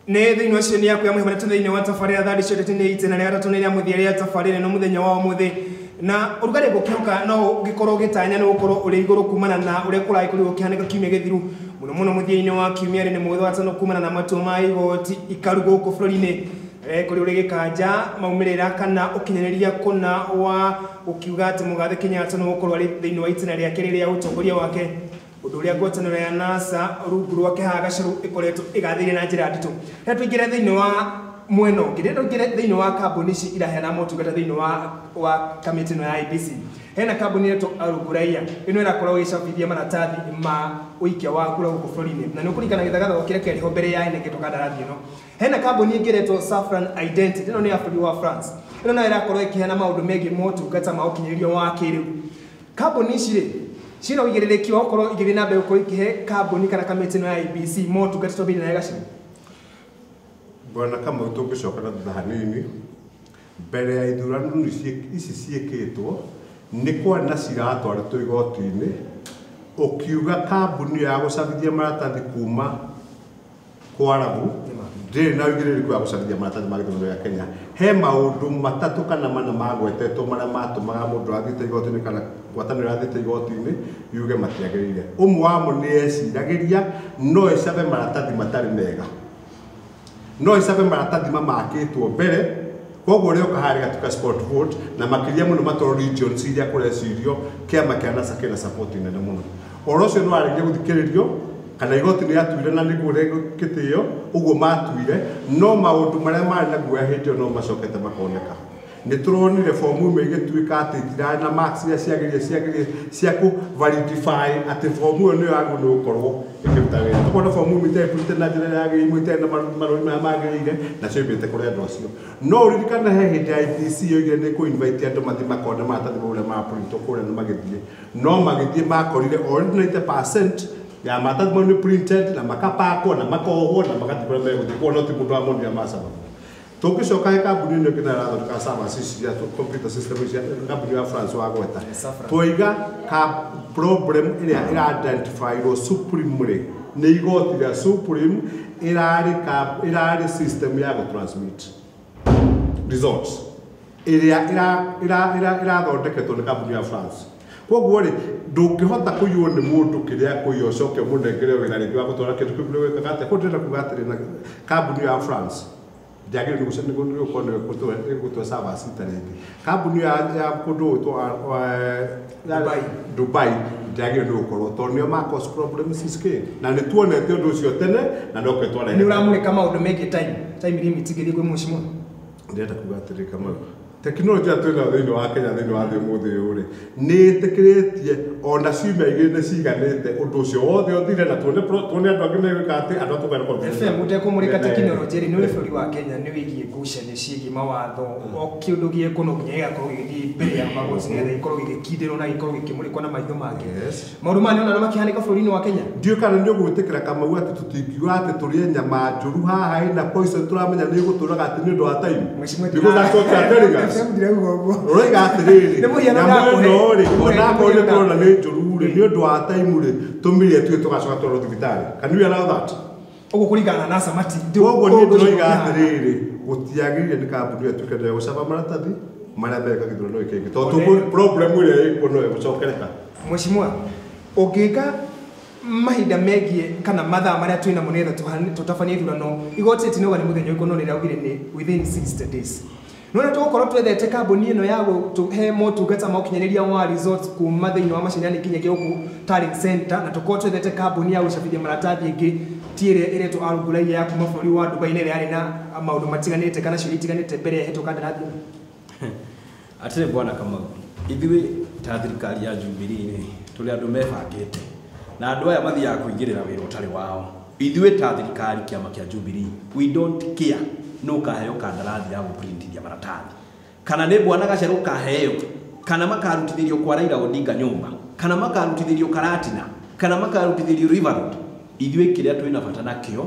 ne thini wacio ni yaku ya muhimana thini wa tafarira thadi cio tene itena rĩa gatatũ nĩ rĩa mũthia rĩa tafarira no mũthenya wa mũthĩ na ũrugarĩ gũkĩũka no gĩkorwo gĩtanya nĩ gũkorwo ũrĩ igũrũ kumana na ũrĩa kũragĩ kũrĩ gũkĩhanĩka kiumia gĩthiru mũno mũno mũthia-inĩ wa kiumia rĩ nĩ mweri wa gatano kumana na matua ma igoti ikaru gũkũ bũrũri-inĩ kũrĩ ũrĩ gĩkanja maumĩrĩra kana ũkinyanĩria kũna wa ũkiuga atĩ mũgathe Kenyatta nĩ gũkorwo arĩ thĩinĩ wa itĩna rĩake rĩrĩa ũtongoria wake ũndũ ũrĩa ngwatanĩro ya NASA rungu rwake haha gacerũ ĩkoretwo ĩgathĩire na njĩra nditũ rĩrĩa tũingĩre thĩinĩ wa mwena ũngĩ rĩrĩa tũingĩre thĩinĩ wa kambuni ici iraheana motungata thĩinĩ wa kamĩtĩ ĩno ya IEBC hena kambuni ĩretwo Aruguraia ĩno ĩrakorwo ĩgĩcabithia maratathi ma ũikia wa kura gũkũ bũrũri-inĩ na nĩ ũkũririkana gĩthagatho kĩrĩa kĩarĩho mbere ya ĩnengetwo kandarathi ĩno hena kambuni ĩngĩ ĩretwo Safran Identity ĩno nĩ ya bũrũri wa France ĩno nayo ĩrakorwo ĩkĩheana maũndũ megiĩ motungata ma ũkinyanĩria wa kĩrĩu kambuni ici rĩ cina ũigĩrĩrĩki wa gũkorwo igĩthiĩ na mbere gũkorwo ikĩhe kambuni kana kamĩtĩ ĩno ya IEBC motungata twambĩrĩrie na Gaciru Bwana kama ũtũngĩcoka na thutha hanini mbere ya ithurano ici ciĩkĩtwo nĩ kwana ciratwarĩtwo igoti-inĩ ũkiuga kambuni ya gũcabithia maratathi kuma Kwarabu ndĩrĩ na ũigĩrĩrĩki wa gũcabithia maratathi ma gĩthurano gĩa Kenya he maũndũ matatũ kana mana magwetetwo marĩa matũmaga mũndũ athiĩte igoti-inĩ kana ngwatanĩro athiĩte igoti-inĩ yuge matiagĩrĩire ũmwe wamo nĩ eciragĩria no ĩcabe maratathi matarĩ mega no ĩcabe maratathi mamakĩtwo mbere koguo rĩo kaharĩ gatuka sport vote na makĩria mũno matoro regions iria kũrecirio kĩama kĩa NASA kĩna support nene mũno ũhoro ũcio nĩ warĩkia gũthikĩrĩrio kana igoti nĩ atuire na nĩguo gĩtĩo ũguo matuire no maũndũ marĩa marĩ na guoya hĩndĩ ĩyo no macokete makoneka nĩ tũronire fomu ĩmwe igĩtuĩka atĩ itirarĩ na marks iria ciagĩrĩire cia kũ validify atĩ fomu ĩyo nĩyo yagĩrĩirwo nĩ gũkorwo ĩkĩruta wĩra tũkona fomu ĩmwe ĩtarĩ na njĩra yagĩrĩire imwe itarĩ na marũri marĩa magĩrĩire nacio iumĩte kũrĩ andũ acio no ũririkane he hĩndĩ ya IEBC yoigire nĩ kũ-invite andũ mathiĩ makone maratathi mau ũrĩa maprintwo kũrĩa nĩ magĩthiĩ no magĩthiĩ makorire already 90% ya maratathi mau nĩ printed na makapakwo na makohwo na magathi kũrĩa megũthiĩ kuona ti mũndũ wamonire macaba tũngĩcoka he kambuni ĩno ĩngĩ ĩrathondeka servers cia computer system cia kambuni ya France wa gweta tũiga problem ĩrĩa ĩra-identifyirwo supremely nĩ igoti rĩa Supreme ĩrarĩ system ya gũtransmit results ĩrĩa ĩrathondeketwo nĩ kambuni ya France koguo rĩ ndũngĩhota kũiywo nĩ mũndũ kĩrĩa kũiywo ũcoke mũnengere wĩra rĩngĩ wa gũtwara kĩndũ kĩu gwĩkaga atĩa kũu ndĩrenda kuuga atĩrĩ na kambuni ya France ndiagĩrĩirwo nĩ gũkorwo gũtwa servers itarĩ ingĩ kambuni ya kũndũ Dubai ndiagĩrĩirwo nĩ gũkorwo tondũ nĩo ma cause problems scale na nĩ tuonete ũndũ ũcio tene na no kwetwara nĩ ũramũrĩka maũndũ megiĩ time limit gĩthiĩ kwĩ mũcimo ndĩrenda kuuga atĩrĩ kama tekinoronjĩ ya twĩna thĩinĩ wa Kenya thĩinĩ wa thĩ ũmũthĩ ũyũ rĩ nĩ ĩtĩkĩrĩtie ona ciumia igĩrĩ nĩ ciganĩte ũndũ ũcio wothe ũthire na tuone andũ angĩ megwĩka atĩ andũ atũgana FM ũtekũmũrĩka tekinoronjĩ rĩ nĩ ũrĩ bũrũri wa Kenya nĩ wĩgiĩ ngucanio ciĩgiĩ mawatho o kĩũndũ gĩekwo no nginya gĩgakorwo gĩgĩthiĩ mbere ya magoti nĩgetha gĩkorwo gĩgĩkindĩrwo na gĩkorwo gĩkĩmũrĩkwo na maitho mangĩ maũndũ maya nĩona makĩhanĩka bũrũri-inĩ wa Kenya ndiũ kana nĩ ũgwĩtĩkĩra Kamau atĩ tũtingiuga atĩ tũrĩe nyama njũru haha na poison tũramenya nĩ ĩgũtũraga atĩ nĩ ũndũ wa time because that's what we are telling us Roiga atĩrĩrĩ nyamũ ĩno rĩ onakorwo nĩ tũrona nĩ njũru rĩ nĩ ũndũ wa time rĩ tũmĩrĩe tuĩ tũgacoka twarwo thibitarĩ can you allow that ũguo kũringana na NASA koguo niĩ ndĩroiga atĩrĩrĩ gũtiagĩrĩire nĩ kambuni ĩtuĩke nĩ gũcaba maratathi marĩa mega gĩthurano gĩkĩ tondũ problem ĩrĩa ĩkuo no ĩgũcokereka Mheshimiwa ũngĩka mahinda megiĩ kana mathaa marĩa twĩna mo nĩgetha tũtabanie ithurano igoti rĩtinauga nĩ mũthenya ũrĩkũ no rĩraugire nĩ within 60 days nona tũgũkorwo twethete kambuni ĩno ya gũtũhe motungata ma ũkinyanĩria wa results kuma thĩinĩ wa macinani kinya gĩũkũ talent center na tũkorwo twethete kambuni ya gũcabithia maratathi ĩngĩ ti ĩrĩa ĩretwo Aruguraia ya kuma bũrũri wa Dubai ĩrĩa yarĩ na maũndũ matiganĩte kana ciũria itiganĩte mbere ya ĩhetwo kandarathi atĩrĩ Bwana Kamau ithuĩ ta thirikari ya Jubilee tũrĩ andũ mebangĩte na andũ aya mathiaga kũingĩrĩra wĩra ũtarĩ wao ithuĩ ta thirikari kĩama kĩa Jubilee we don't care no kaheo kandarathi ya gũprintithia maratathi kana nĩ Bwana Gacerũ kaheo kana makarutithĩrio kwa Raila Odinga nyũmba kana makarutithĩrio Karatina kana makarutithĩrio River Road ithuĩ kĩrĩa twĩna bata nakĩo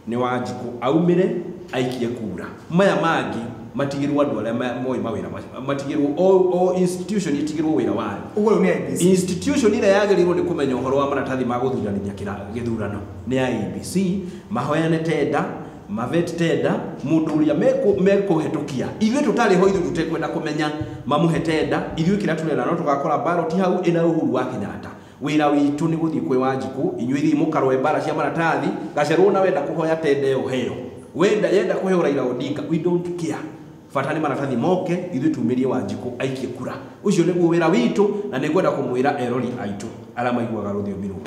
nĩ Wanjikũ aumĩre aikie kura maya mangĩ matigirwo andũ arĩa moĩ mawĩra matigirwo o institution itigirwo wĩra wayo ũguo nĩ IEBC institution ĩrĩa yagĩrĩirwo nĩ kũmenya ũhoro wa maratathi ma gũthurania gĩthurano nĩ IEBC mahoyane tenda mavet tenda mundu uria mekuhetukia ithuĩ tutari ho ithuĩ tũtekwenda kũmenya mamuhe tenda ithuĩ kĩrĩa tũrenda no tũgakora ballot hau ĩna Uhuru wa Kenyatta wĩra witũ nĩ gũthiĩ kwĩ Wanjiku inyuĩ thiĩ mũkarũe mbara cia maratathi Gacerũ na wenda kũhoya tenda ĩyo heo yenda kũheo Raila Odinga we don't care bata nĩ maratathi moke ithuĩ tumĩrie Wanjiku aikie kura ũcio nĩguo wĩra witũ na nĩngwenda kũmwĩra erori aitũ arĩa maiguaga rũthiomi rũu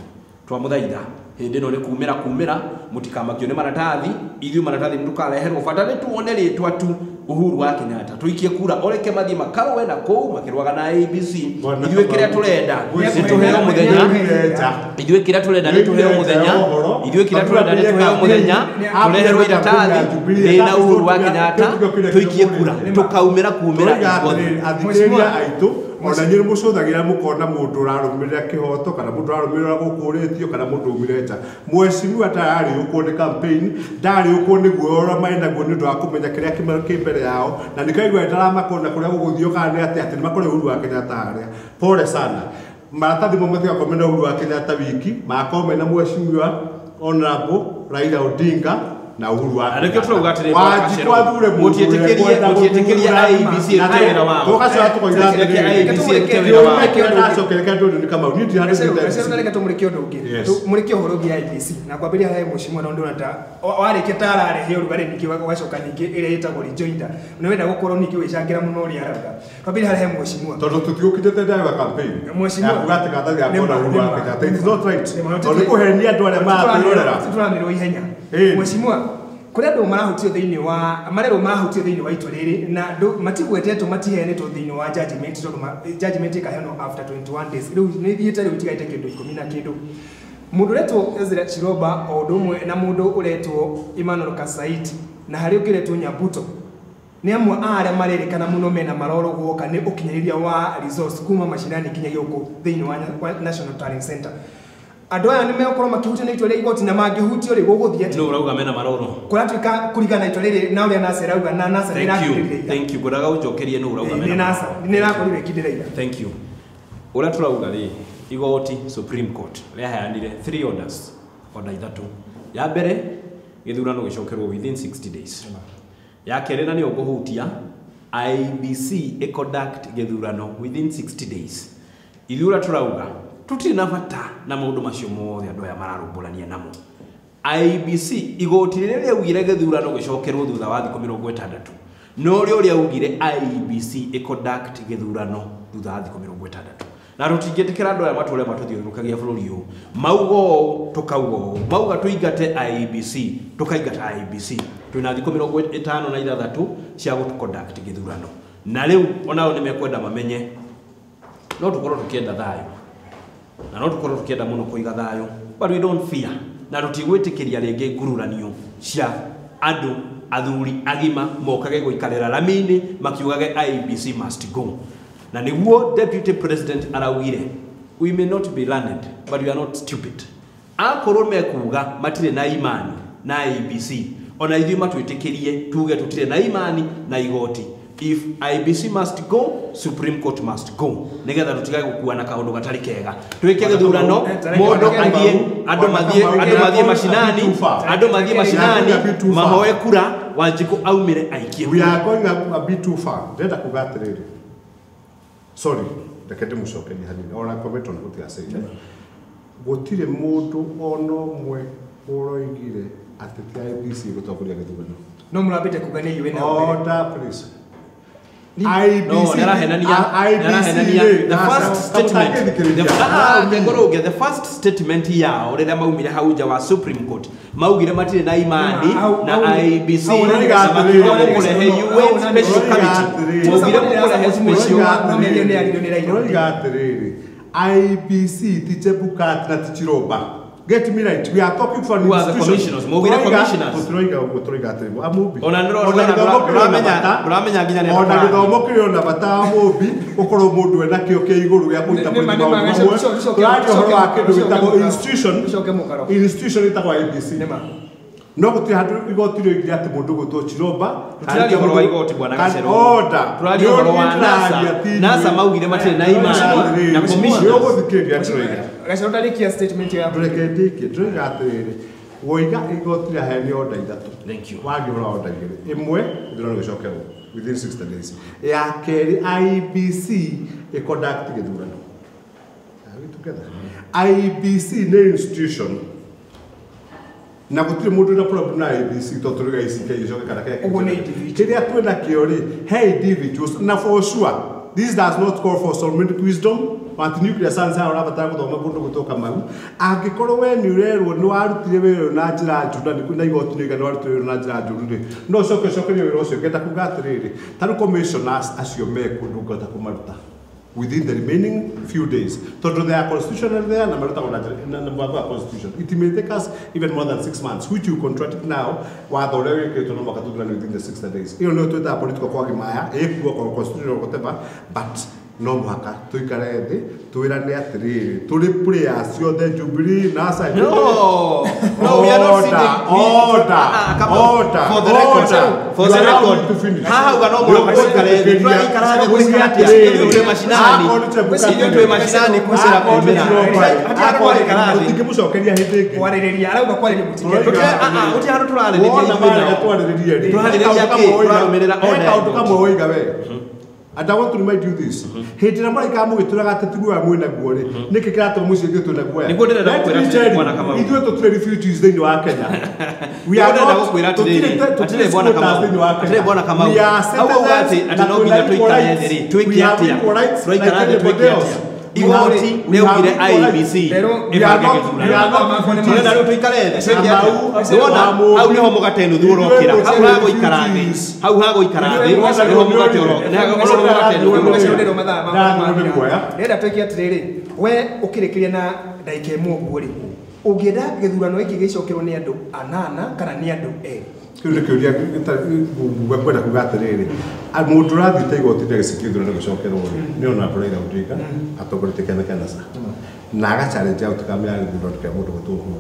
twamũthaitha hĩndĩ ĩno nĩ kumĩra mũtikamakio nĩ maratathi ithuĩ maratathi nĩtũkareherwo bata nĩ tuone rĩtwa tu Uhuru wa Kenyatta tuikie kura oreke mathiĩ makarũe na kũu makĩrũaga na ABC ithuĩ kĩrĩa tũrenda nĩ tũheo mũthenya ithuĩ kĩrĩa tũrenda nĩ tũheo mũthenya ithuĩ kĩrĩa tũrenda nĩ tũheo mũthenya tũreherwo iratathi rĩna Uhuru wa Kenyatta tuikie kura tũkaumĩra kumĩra athikĩrĩria aitũ ona nyĩrĩ mũcũthagĩra mũkona mũndũ ũrarũmĩrĩra kĩhoto kana mũndũ ũrarũmĩrĩra gũkũrĩtio kana mũndũ umire nja mwecimiwa tararĩ ũkwo nĩ campaign ndarĩ ũkwo nĩ guoya mainaguo nĩ ũndũ wa kũmenya kĩrĩa kĩ mbere yao na nĩkaigua ĩtaramakona kũrĩa gũgũthio kana nĩ atĩ nĩmakore Uhuru wa Kenyatta harĩa pole sana maratathi mo matigakomena Uhuru wa Kenyatta wiki makomena mwecimiwa honorable Raila Odinga na Uhuru wa Kenyatta. Turuga atire mutietikirie IEBC wĩra wao. Tugacoka tukoiga IEBC wĩra wao. Tugacokereria ndũ nĩ kama uniti harĩ sasa reka tumurikie ũndũ ũngĩ. Tumurikie ũhoro wa IEBC na kwambĩrĩria harĩ mheshimiwa na ndona ta warĩkia tarare ũrugarĩ ningĩ wacoka ningĩ ĩrĩa ĩtagwo rejoinder. Nĩ wenda gũkorwo ningĩ wĩcangĩra mũno ũrĩa arauga. Kwambĩrĩria harĩ mheshimiwa. Tondũ tũtiũkĩte ndaya campaign. Mheshimiwa kuga gathathi ya kona Uhuru wa Kenyatta. It's not right. Tondũ kũhenia andũ arĩa maratũrorera. Tũramirwo ihenya. Mheshimiwa kuri andu marahutio thiini wa marero marahutio thiini wa itu riri na andu matigwetetwo matihenetwo thiini wa judgment tondu judgment ikaheanwo after 21 days riu ni thiete riu tigaite kindu 10 na kindu mundu retwo Ezra Chiroba o ndumwe na mundu uretwo Emmanuel Kasaiti na hari ukiretwo Nyabuto ni amwe aria marerikana muno mena maroro guoka ni ukinyiriria wa resource kuma mashindani kinyagia uko thiini wa National Talent Center andu aya nimekorwo makihutio na itwa ria igoti na mangihutio ri guguthie no urauga mena maroro kuratuika kurigana itwa riri na uria Nasser auga na Nasser thank you godaga ujokerie no urauga mena Nasser ni nakorire kidiraira thank you ura turauga ri igoti Supreme Court riaheanire 3 orders order ithatu ya mbere githurano gicokerwo within 60 days ya kerena ni uguhutia IEBC conduct githurano within 60 days ithura turauga tutiri na bata na maundu macio mothe andu aya mararumbũrania namo IEBC igoti rĩrĩa rĩaugire gĩthurano gĩcokerwo thutha wa thikũ 60 no rĩo rĩaugire IEBC conduct gĩthurano thutha wa thikũ 60 na tũtingĩtĩkĩra andũ aya matũũre matũthiũrũrũkagia bũrũri ũyũ mauga ũũ tũkauga ũũ mauga tũingate IEBC tũkaingata IEBC twĩna thikũ 56 cia gũconduct gĩthurano na rĩu onao nĩmekwenda mamenye no tũkorwo tũkĩenda thayũ na no tukorwo tukienda muno kuiga thayo but we don't fear na tutigwitikiria ringi ngururanio cia andu athuri agima mokage guikarira ramini makiugage IEBC must go na niguo deputy president araugire we may not be learned but we are not stupid akorwo mekuga matire na imani na IEBC ona ithuĩ matwĩtĩkĩrie tuge tutire na imani na igoti if IEBC must go Supreme Court must go nigetha tutigae gukua na kaundu gatari kega twike githurano mundu athie andu mathie mashinani mahoe kura Wanjiku aumire aikie we are going a bit too far ndenda kuga atiriri sorry ndekete mucokeni hanini ona comment on what you are saying gutire mundu ono mwe uroigire ati IEBC gutongoria githurano no murabite kugania iwe na order please IEBC the first statement yao rĩrĩa maumire hau nja wa Supreme Court maugire matire na imani na IEBC kurehe UN special committee maugire kurehe special IEBC tichebukat na tichiroba. Get me right. We are talking for institutions. Mobile commissioners. Turoiga atemo. Amubi. Ona githomo kĩrĩ ona bata mubi ukorwo mundu ena kĩo kĩa igũrũ gĩa kũruta institution itagwo IEBC. No gutire handu igoti rĩoigire atĩ mũndũ gũtwo Chiroba tũrari ũhoro wa igoti bwana Gacerũ tũrari ũhoro wa NASA maugire matirĩ na imani na commission ũgũthikĩrĩria tũroiga Gacerũ ndarikia statement ya tũrekendikie tũroiga atĩrĩrĩ woiga igoti rĩa heni order ithatũ. Thank you. Wangĩhũra order igĩrĩ. Ĩmwe ithurano gĩcokerwo within 60 days. Ya kerĩ IEBC ĩconduct gĩthurano. Are we together? IEBC nĩ institution. Na gũtirĩ mũndũ na problem na IEBC tondũ tũrĩ ICK gĩcoke kana kĩrĩa twĩna kĩo rĩ, he individuals na for sure this does not call for Solomonic wisdom. But nuclear science are rabatara gũthoma kũndũ gũtoka mau. Angĩkorwo we nĩ ũrerwo nĩ warutire wĩra na njĩra njũru na igoti nĩ warutire wĩra na njĩra njũru rĩ, no cokerio wĩra ũcio ngenda kuga atĩrĩrĩ, tarĩ commissioners acio me kũndũ ngota kũmaruta within the remaining few days. Tondũ they are constitutional there na maruta na mababa constitution. It may take us even more than 6 months, which you contradict now, watho ũrĩa wĩkĩtwo no mwaka tũthurane within the 60 days. Ĩyo nĩyo twĩtaga political kwagimaya, ĩkuo kwa constitutional whatever, but no mũhaka tũikare thĩ twĩrane atĩrĩrĩ tũrĩ players ciothe Jubilee NASA. No, we are not order. For the record. Haha no mũhaka tũikare thĩ tũikare thĩ gũikara atĩa tũrĩ mashinani. Sisi tũrĩ mashinani kũcera kũmĩra. Tũtingĩmũcokeria hĩndĩ ĩngĩ. Kwarĩrĩria arauga kwarĩrĩria mũtingĩ. Ũti handũ tũrarĩrĩria rĩ. Tũrarĩrĩria kĩ? Tũrarũmĩrĩra order. Kaũndũ kamwe woiga we. And I want to remind you this. Hĩndĩ ĩrĩa mũraika mũgĩtũraga atĩ tiguo mwĩna guo rĩ, nĩkĩ kĩratũma mũciĩ ithuĩ twĩna guoya? Nĩguo ndĩrenda gũkwĩra atĩ Bwana Kamau. Ithuĩ tũtirĩ refugees thĩinĩ wa Kenya. We are not gũkwĩra atĩrĩrĩ. Atĩrĩ Bwana Kamau. Atĩrĩ Bwana Kamau. Hau uga atĩ no nginya tũikare thĩ rĩ. Twĩke atĩa? Tũikara thĩ twĩke atĩa? Igoti nĩ ugire IEBC ĩbange gĩthurano. Tũrenda rĩu tũikare thĩ. Ndona hau nĩho mũgate nuthu ũrokĩra. Hau hagũikara thĩ. Hau hagũikara thĩ. Nĩho mũgate ũrokĩra. Ndĩrenda twĩke atĩrĩrĩ, we ũkĩrĩkĩria na ndagĩka ĩmwe ũguo rĩ, ũngĩenda gĩthurano gĩkĩ gĩcokerwo nĩ andũ anana kana nĩ andũ erĩ? Kĩu nĩ kĩũria kwenda kuga atĩrĩrĩ, mũndũ ũrathiĩte igoti rĩa gĩcigo gĩthurano gĩcokerwo nĩ ona Raila Odinga atongoretie Kenya Kwanza na agachallenge outcome ya gĩthurano kĩa mũndũ gũtũhwo.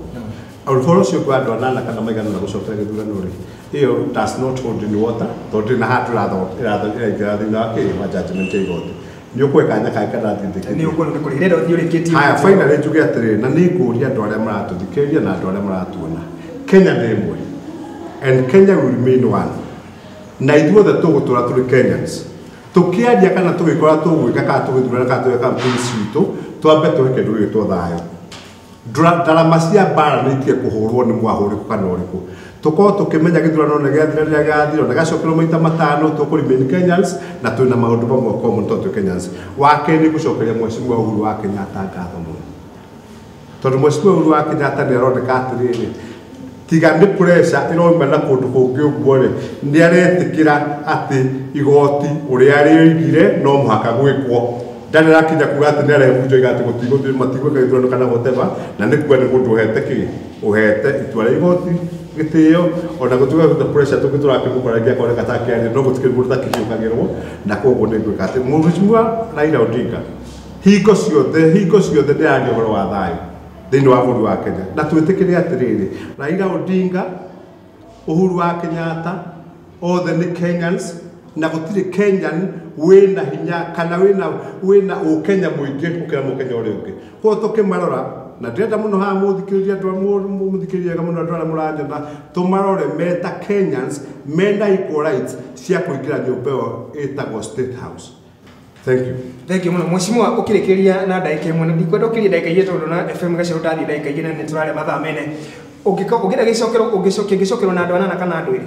Ũhoro ũcio kwa andũ anana kana maigana na gũcokera gĩthurano rĩ, ĩyo does not hold in water tondũ na hatu irathina wa judgment ya igoti. Nĩ ũkũhe kanya kaĩ kana thindĩkĩte. Nĩ ũkũrwo nĩ kũrĩrĩra ũthiĩ ũrĩkĩtie. Haya, finally njuge atĩrĩrĩ, na nĩ ngũria andũ arĩa maratũthikĩrĩria na andũ arĩa maratuona. Kenya nĩ ĩmwe. And Kenya will remain one. Na ithuothe tũgũtũra tũrĩ Kenyans. Tũkĩaria kana tũgĩkora tũgwĩka kana tũgĩthurana kana tũgĩka campaign citũ, twambe tũhe kĩndũ gĩgĩtwo thayũ. Ndarama cia mbara nĩ ikie kũhũrwo nĩ mwahũrĩku kana ũrĩkũ. Tũkorwo tũkĩmenya gĩthurano nĩ gĩathira rĩrĩa gĩathira na gĩacokerwo maita matano tũkũremain Kenyans na twĩna maũndũ mamwe common tondũ Kenyans. Wa kerĩ gũcokeria Mheshimiwa Uhuru wa Kenyatta ngatho mũno. Tondũ Mheshimiwa Uhuru wa Kenyatta nĩ aroneka atĩrĩrĩ, tiga nĩ pressure ĩroima na kũndũ kũngĩ ũguo rĩ, nĩ aretĩkĩra atĩ igoti ũrĩa rĩoigire no mũhaka gwĩkwo. Ndarĩ rakinya kuga atĩ nĩ arebunja igati matigwĩka gĩthurano kana whatever, na nĩ kuga nĩ mũndũ ũhete kĩ? Ũhete itua rĩa igoti gĩtĩo, ona gũtuĩka the pressure tũrakĩmũkoragia akoneka ta kĩaria no gũtikĩrĩ mũndũ takĩhiũkagĩrwo, na koguo nĩ gwĩka atĩ Mheshimiwa Raila Odinga hingo ciothe nĩ aria ũhoro wa thayũ thĩinĩ wa bũrũri wa Kenya, na twĩtĩkĩre atĩrĩrĩ, Raila Odinga, Uhuru wa Kenyatta, othe nĩ Kenyans, na gũtirĩ Kenyan wĩna hinya kana wĩna ũkenya mũingĩ gũkĩra mũkenya ũrĩa ũngĩ. Koguo tũkĩmarora, na ndĩrenda mũno haha mũthikĩrĩria mũthikĩrĩriaga mũno andũ arĩa mũranjona, tũmarore meta Kenyans mena equal rights cia kũingĩra nyũmba ĩyo ĩtagwo State House. Thank you. Thank you mũno. Mheshimiwa ũkĩrĩkĩria na ndagĩka ĩmwe, ndikwenda ũkĩrie ndagĩka igĩrĩ tondũ na FM gacio ũtathiĩ ndagĩka igĩrĩ na nĩ tũrarĩa mathaa mene. Ũngĩenda gĩcokerwo na andũ anana kana andũ erĩ?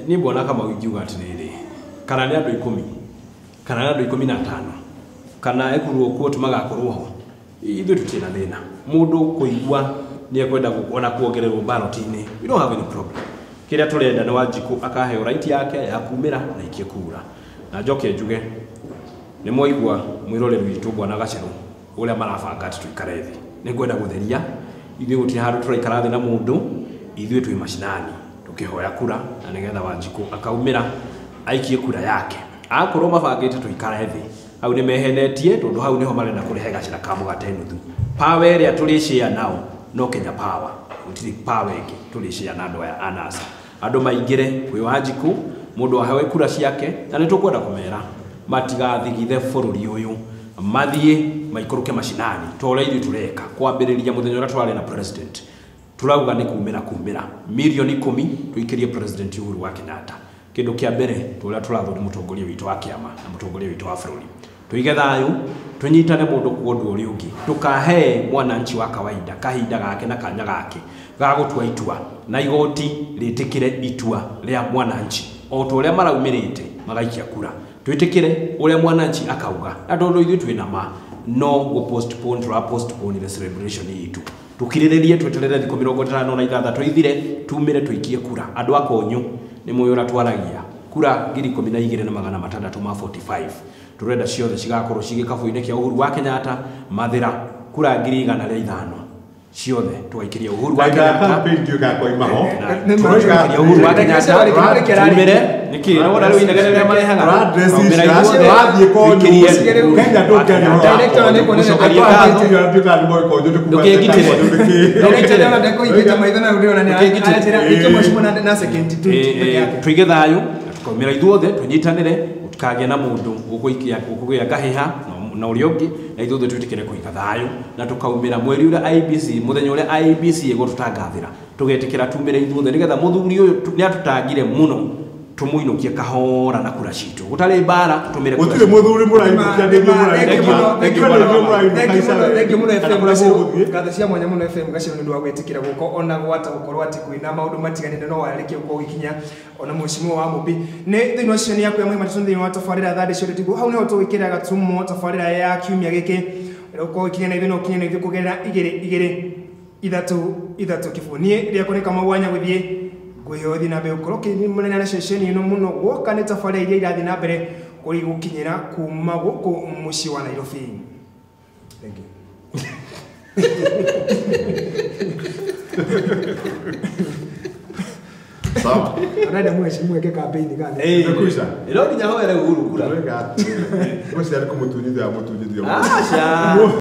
Niĩ Bwana Kamau ingiuga atĩrĩrĩ, kana nĩ andũ 10 kana nĩ andũ 15 kana ekurwo kuo tũmagakorwo ho, ithuĩ tũtirĩ na thĩna. Mũndũ kũigua nĩ ekwenda ona kuongererwo ballot-inĩ, we don't have any problem. Kĩrĩa tũrenda nĩ Wanjikũ akaheo right yake ya kumĩra na ikie kura. Na njoke njuge nĩ mwaigua mwĩroreri witũ Bwana Gacerũ ũrĩa marabanga atĩ tũikare thĩ. Nĩ ngwenda gũtheria, ithuĩ gũtirĩ handũ tũraikara thĩ na mũndũ, ithuĩ twĩ mashinani tũkĩhoya kura na nĩgetha Wanjikũ akaumĩra aikie kura yake. Akorwo mabangĩte tũikare thĩ, hau nĩ mehenetie tondũ hau nĩho marenda kũrehe gacĩra ka mũgate nuthu. Power ĩrĩa tũrĩ-share nao no Kenya Power, gũtirĩ power ĩngĩ tũrĩ-share na andũ aya a NASA. Andũ maingĩre kwĩ Wanjikũ, mũndũ ahewe kura ciake, na nĩ tũkwenda kũmera matigathigithe bũrũri ũyũ mathie maikũrũke mashinani tole ithuĩ tureka kwambĩrĩria mũthenya ũrĩa twarĩ na president turauga nĩ kumĩra milioni 10 tuikirie president Uhuru wa Kenyatta kĩndũ kĩa mbere tũrĩa tũrathũri mũtongoria witũ wa kĩama na mũtongoria witũ wa bũrũri tuige thayũ tunyitane mũndũ kwa ũndũ ũrĩa ũngĩ tukahe mwananchi wa kawaida kahinda gake na kanya gake ga gũtua itua na igoti rĩtĩkĩre itua rĩa mwananchi o ũrĩa maraumĩrĩte magaikia kura twĩtĩkĩre ũrĩa mwananchi akauga na tondũ ithuĩ twĩna ma no go postpone the celebration itu tukirĩrĩrie tweterere thikũ 56 ithire tumĩre tũikie kura andũ akonyu nĩ mũĩ ũrĩa twaragia kura 12,645 turenda ciothe cigakorwo cigĩkabũ-inĩ kĩa Uhuru wa Kenyatta mathira kura 105 ciothe twaikiria Uhuru wa Kenyatta Uhuru wa Kenyatta tumĩre niki no rĩu inegereria marehaga tuige thayũ tukaumĩra ithuothe tunyitanĩre tukagĩa na mũndũ ũgũikia ngaheha na ũrĩa ũngĩ na ithuothe twĩtĩkĩre kũiga thayũ na tukaumĩra mweri ũrĩa IEBC mũthenya ũrĩa IEBC ĩgũtũtangathĩra tũgetĩkĩra tumĩre ithuothe nĩgetha mũthuri ũyũ nĩatũtangire mũno tumuinukie kahora na kura citũ gutari mbara tumire kura gutire muthuri murainukia ndigio gatha cia mwanya muno FM gaciro ni ndwa gwetikira guko ona gwata gukorwa ati kwina maundu matiganire no wareke uko gikinya ona mushimo wa mubi ne thino cio ni yakwa mwima tundi wa tafarira thade cio tigu hau ne twikira gatumo tafarira ya kiumia giki uko gikinya na thino kinya na ithu kugerera igere ithatu kifunie ria koneka mawanya guthie gweyothi na be ukoroke ni munene na ceceni ino muno gwoka ne tafarira iria irathi na mbere kuri gukinyira kuma guku muci wa Nairobi. Thank you. Sawa. Anada mweke kampeni gani? Nikuisha. Ilo ni nyaho ya Uhuru kula. Wewe gati. Wewe si alikuwa mtunyidi ya mtunyidi. Ah, sha.